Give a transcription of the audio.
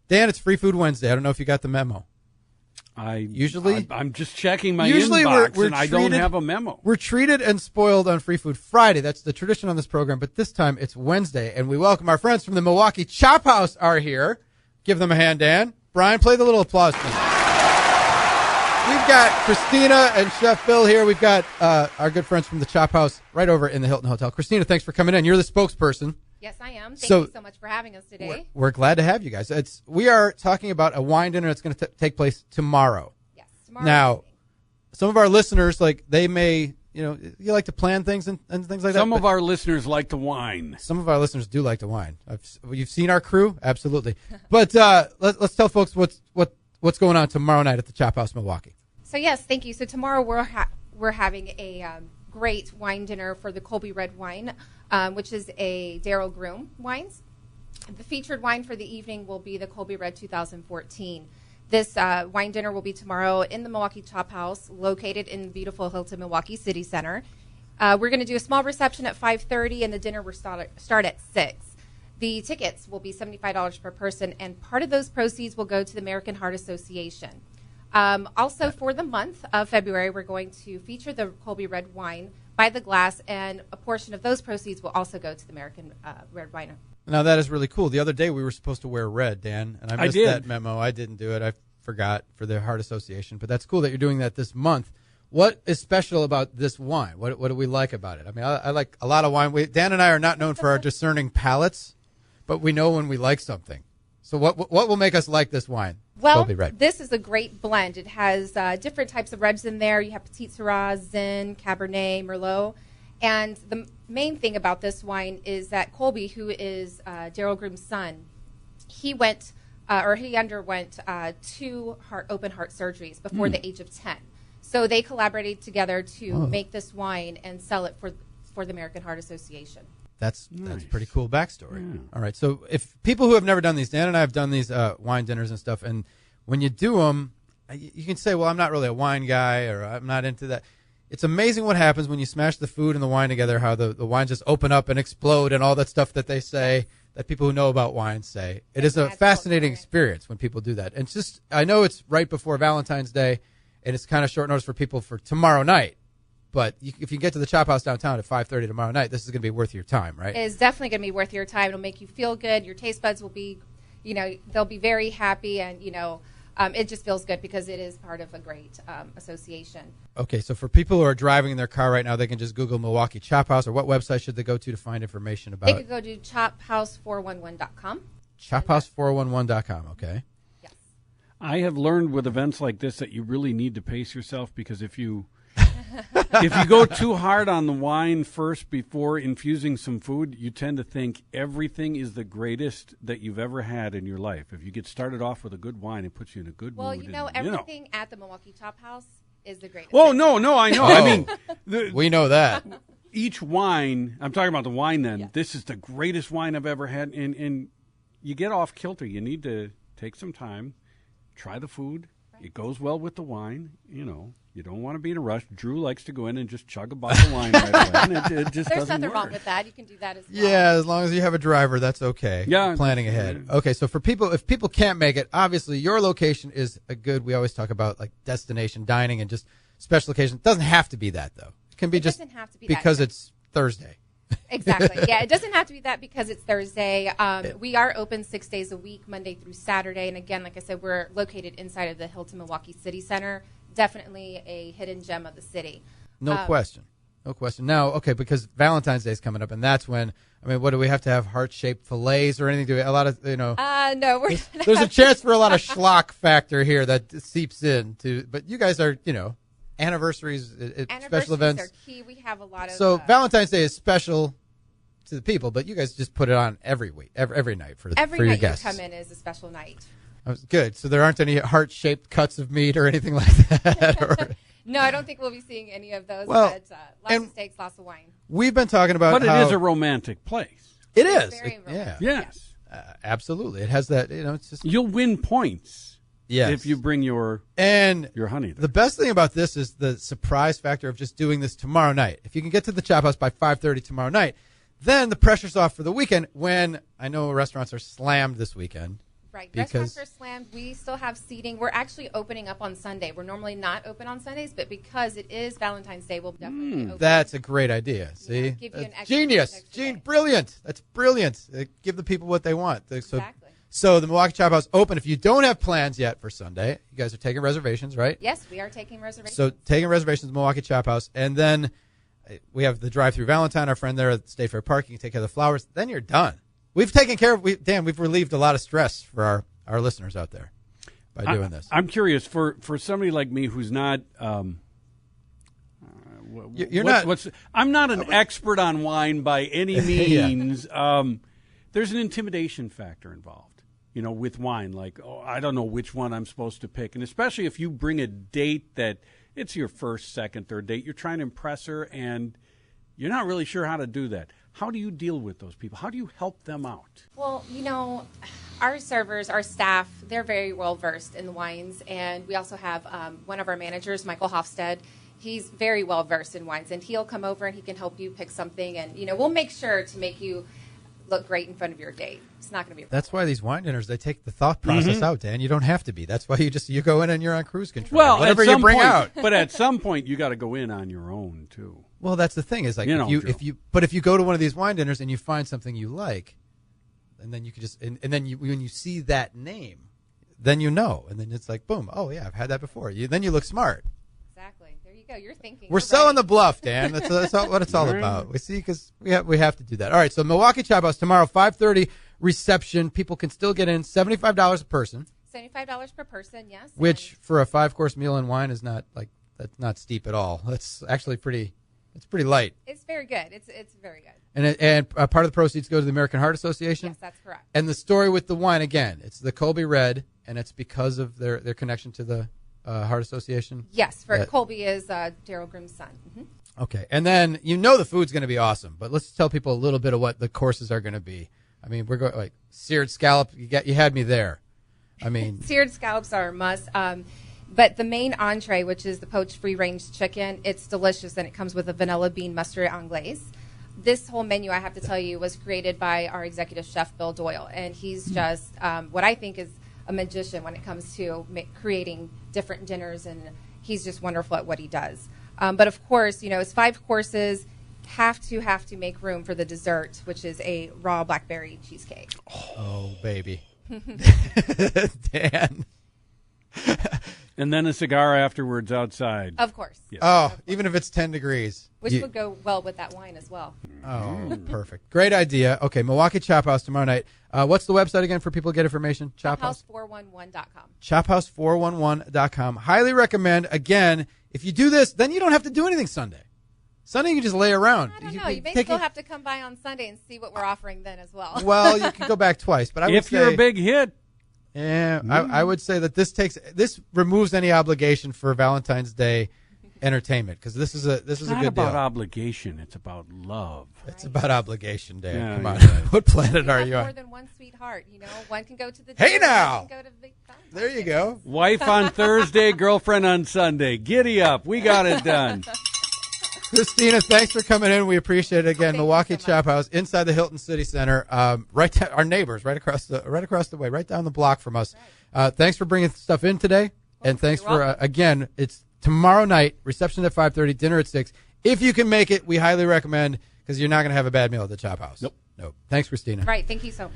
Dan, it's Free Food Wednesday. I don't know if you got the memo. I'm just checking my usually inbox, we're and I don't have a memo. We're treated and spoiled on Free Food Friday. That's the tradition on this program, but this time it's Wednesday, and we welcome our friends from the Milwaukee Chop House are here. Give them a hand, Dan. Brian, play the little applause thing. We've got Christina and Chef Bill here. We've got our good friends from the Chop House right over in the Hilton Hotel. Christina, thanks for coming in. You're the spokesperson. Yes, I am. Thank you so much for having us today. We're glad to have you guys. We are talking about a wine dinner that's going to take place tomorrow. Yes, tomorrow. Now, some of our listeners, they may, you like to plan things and things like that. Some of our listeners like to wine. Some of our listeners do like to wine. You've seen our crew? Absolutely. But let's tell folks what's going on tomorrow night at the Chop House Milwaukee. So, yes, thank you. So tomorrow we're having a great wine dinner for the Colby red wine, which is a Darryl Groom wines. The featured wine for the evening will be the Colby Red 2014. This wine dinner will be tomorrow in the Milwaukee Chop House, located in the beautiful Hilton Milwaukee City Center. We're going to do a small reception at 5:30, and the dinner will start at 6. The tickets will be $75 per person, and part of those proceeds will go to the American Heart Association. Also, for the month of February, we're going to feature the Colby red wine by the glass, and a portion of those proceeds will also go to the American red wine. Now, that is really cool. The other day, we were supposed to wear red, Dan, and I missed that memo. I didn't do it. I forgot for the Heart Association, but that's cool that you're doing that this month. What is special about this wine? What do we like about it? I mean, I like a lot of wine. Dan and I are not known for our discerning palates, but we know when we like something. So what will make us like this wine? Well, this is a great blend. It has different types of reds in there. You have Petit Syrah, Zin, Cabernet, Merlot. And the main thing about this wine is that Colby, who is Darryl Groom's son, he underwent 2 open heart surgeries before the age of 10. So they collaborated together to make this wine and sell it for the American Heart Association. That's pretty cool backstory. Yeah. All right, so if people who have never done these, Dan and I have done these wine dinners and stuff, and when you do them, you can say, well, I'm not really a wine guy, or I'm not into that. It's amazing what happens when you smash the food and the wine together, how the wines just open up and explode and all that stuff that they say, that people who know about wine say. It is a fascinating experience when people do that. And it's just, I know it's right before Valentine's Day, and it's kind of short notice for people for tomorrow night. But if you get to the Chop House downtown at 5:30 tomorrow night, this is going to be worth your time, right? It is definitely going to be worth your time. It'll make you feel good. Your taste buds will be, they'll be very happy, and, it just feels good because it is part of a great association. Okay, so for people who are driving in their car right now, they can just Google Milwaukee Chop House, or what website should they go to find information about it? They could go to chophouse411.com. Chophouse411.com, okay. Yes. I have learned with events like this that you really need to pace yourself, because if you go too hard on the wine first before infusing some food, you tend to think everything is the greatest that you've ever had in your life. If you get started off with a good wine, it puts you in a good mood. Well, everything at the Milwaukee Chop House is the greatest. Oh, no, I know. I mean, we know that. Each wine, I'm talking about the wine then, yeah. This is the greatest wine I've ever had. And you get off kilter. You need to take some time, try the food. Right. It goes well with the wine, You don't want to be in a rush. Drew likes to go in and just chug a bottle of wine right away. And it just There's doesn't nothing work. wrong with that. You can do that as well. Yeah, as long as you have a driver, that's okay. Yeah. Planning ahead. Okay, so for people, if people can't make it, obviously your location is a good, we always talk about like destination dining and just special occasions. It doesn't have to be that, though. It can be just because it's Thursday. Exactly. Yeah, it doesn't have to be that because it's Thursday. We are open 6 days a week, Monday through Saturday. And again, like I said, we're located inside of the Hilton Milwaukee City Center. Definitely a hidden gem of the city. No question. Now, okay, because Valentine's Day is coming up, and that's when, what do we have to have heart-shaped fillets or anything? A lot of, No, there's a chance for a lot of schlock factor here that seeps in. But you guys are, anniversaries, special events. Are key. We have a lot of. So Valentine's Day is special to the people, but you guys just put it on every week, every night for your guests. Every night you come in is a special night. Good. So there aren't any heart-shaped cuts of meat or anything like that? No, I don't think we'll be seeing any of those. But lots of steaks, lots of wine. We've been talking about But it is a romantic place. It is. Very romantic. Yes. Absolutely. It has that, it's just... You'll win points if you bring your honey there. The best thing about this is the surprise factor of just doing this tomorrow night. If you can get to the Chop House by 5:30 tomorrow night, then the pressure's off for the weekend when I know restaurants are slammed this weekend. Right. Because Restaurants are slammed. We still have seating. We're actually opening up on Sunday. We're normally not open on Sundays, but because it is Valentine's Day, we'll definitely be open. that's a great idea. See? give you an That's extra- genius. extra day. Brilliant. That's brilliant. Give the people what they want. So, Exactly. so the Milwaukee Chop House open. If you don't have plans yet for Sunday, you guys are taking reservations, right? Yes, we are taking reservations. So taking reservations, Milwaukee Chop House, and then we have the drive-through Valentine. Our friend there at State Fair Park. You can take care of the flowers. Then you're done. We've taken care of. Dan, we've relieved a lot of stress for our listeners out there by doing this. I'm curious for somebody like me who's not. You're not. I'm not an expert on wine by any means. There's an intimidation factor involved, with wine. Like, I don't know which one I'm supposed to pick, and especially if you bring a date that it's your first, second, third date, you're trying to impress her, and you're not really sure how to do that. How do you deal with those people? How do you help them out? Well, our servers, our staff, they're very well versed in the wines, and we also have one of our managers, Michael Hofstad. He's very well versed in wines, and he'll come over and he can help you pick something, and we'll make sure to make you look great in front of your date. It's not going to be. That's why these wine dinners, they take the thought process out, Dan. You don't have to be. That's why you go in and you're on cruise control. Well, whatever at some you bring point, out. But at some point, you got to go in on your own too. Well, that's the thing is like if you go to one of these wine dinners and you find something you like, and then you can just and then when you see that name, then and then it's like boom, oh yeah, I've had that before. Then you look smart. Exactly. There you go. You're thinking. We're selling the bluff, Dan. That's what it's all about. We see because we have to do that. All right. So Milwaukee Chop House tomorrow, 5:30 reception. People can still get in. $75 a person. $75 per person. Yes. Which for a 5-course meal and wine is not that's not steep at all. That's actually pretty. It's pretty light. It's very good. It's very good. And part of the proceeds go to the American Heart Association. Yes, that's correct. And the story with the wine again, it's the Colby Red, and it's because of their connection to the Heart Association. Yes, Colby is Daryl Groom's son. Mm-hmm. Okay, and then the food's going to be awesome, but let's tell people a little bit of what the courses are going to be. I mean, we're going like seared scallop. You had me there. I mean, seared scallops are a must. But the main entree, which is the poached free-range chicken, it's delicious, and it comes with a vanilla bean mustard anglaise. This whole menu, I have to tell you, was created by our executive chef, Bill Doyle, and he's just what I think is a magician when it comes to creating different dinners, and he's just wonderful at what he does. But of course, it's 5 courses. Have to make room for the dessert, which is a raw blackberry cheesecake. Oh, baby. Dan. And then a cigar afterwards outside. Of course. Yes. Oh, even if it's 10 degrees. Which would go well with that wine as well. Oh, perfect. Great idea. Okay, Milwaukee Chop House tomorrow night. What's the website again for people to get information? Chophouse411.com. Chophouse411.com. Highly recommend. Again, if you do this, then you don't have to do anything Sunday. Sunday, you can just lay around. I don't know. You may still have to come by on Sunday and see what we're offering then as well. Well, you can go back twice. But I would if you're a big hit. Yeah, I would say that this removes any obligation for Valentine's Day entertainment because this is a good deal. It's not about obligation; it's about love. It's about obligation, Dan. Yeah, Come on, you're right. what planet are you on? More than one sweetheart, One can go to the Hey dinner, now! one can go to the There you go. Wife on Thursday, girlfriend on Sunday. Giddy up, we got it done. Christina, thanks for coming in. We appreciate it again. Thank Milwaukee you so Chop House inside the Hilton City Center, our neighbors, right across the way, right down the block from us. Thanks for bringing stuff in today, and thanks for again. It's tomorrow night, reception at 5:30, dinner at 6. If you can make it, we highly recommend because you're not going to have a bad meal at the Chop House. Nope. Thanks, Christina. Right. Thank you so much.